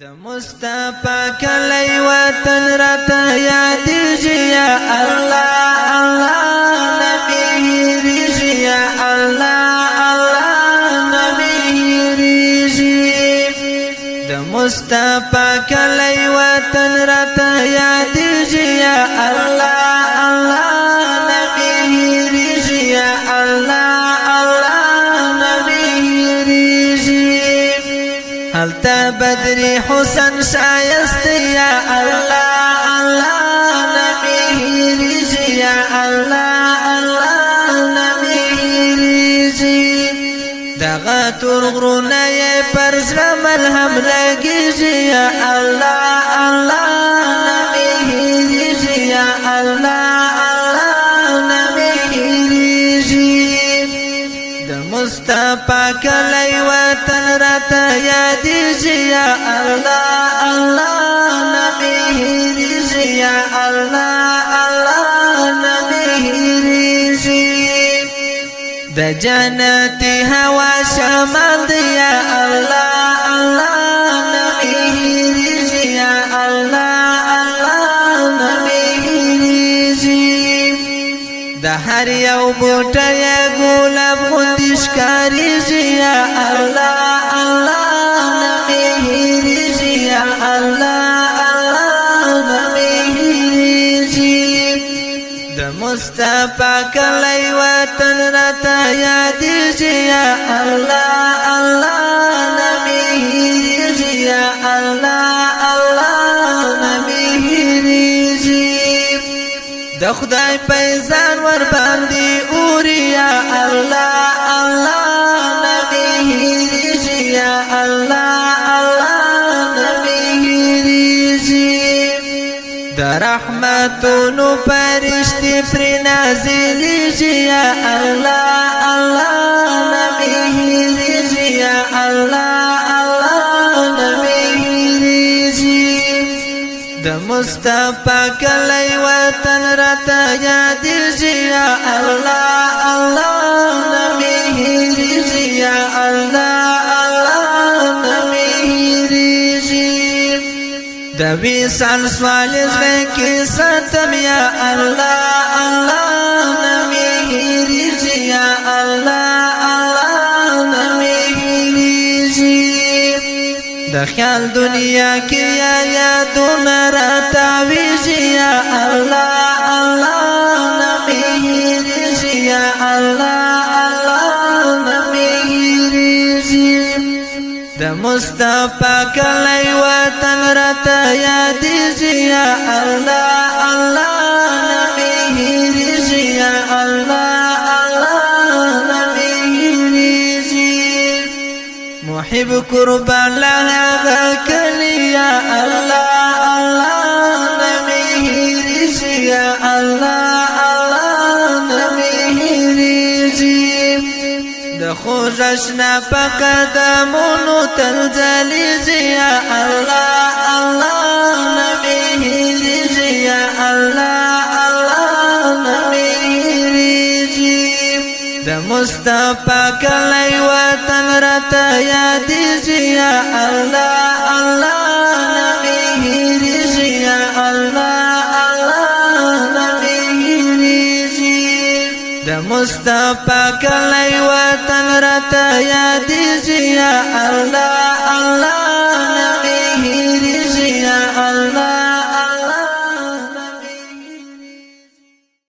د مصطفی کلی وطن راته یادېږي یا الله الله نبی هېرېږي یا الله الله نبی هېرېږي د مصطفی کلی وطن راته یادېږي یا الله الله نبی هېرېږي یا الله الله نبی هېرېږي هلته بدری حسن شایست یا الله الله نبی هېرېږي یا الله الله نبی هېرېږي دغه تور غرونه یې پر زړه ملهم لګېږي یا الله الله نبی هېرېږي یا الله الله نبی هېرېږي د مصطفی کلی وطن راته یادېږي یا الله الله نبی هېرېږي یا الله الله نبی هېرېږي د جنتي هوا شمال دی یا الله الله نبی هېرېږي یا الله الله نبی هېرېږي د هر یو بوټی ګلاب غوندې ښکارېږي یا الله الله نبی هېرېږي یا الله الله نبی هېرېږي د مصطفی کلی وطن راته یادېږي یا الله الله نبی هېرېږي یا الله الله نبی هېرېږي د خدای پیزان ور باندې اوري یا الله الله نبی هېرېږي یا الله الله نبی هېرېږي د رحمتونو فرشتې پرې نازلېږي یا الله الله نبی هېرېږي یا الله الله نبی هېرېږي د مصطفی کلی وطن راته یادېږي یا الله الله نبی هېرېږي یا الله الله نبی هېرېږي د وصال سوال زړه کې ساتم یا الله الله نبی هېرېږي یا الله الله نبی هېرېږي د خیال دنیا کې یا یادونه راتاویږي یا الله الله نبی هېرېږي یا الله الله نبی هېرېږي د مصطفی کلی وطن راته یادېږي یا الله الله نبی هېرېږي یا الله الله نبی هېرېږي محب قربان له هغه کلی یا الله الله نبی هېرېږي یا الله الله نبی هېرېږي د خوږ اشنا په قدمونو تل ځلېږي یا الله الله نبی هېرېږي یا الله الله نبی هېرېږي د مصطفی کلی وطن راته یادېږي یا الله الله نبی هېرېږي یا الله الله نبی هېرېږي د مصطفی کلی وطن راته یادېږي یا الله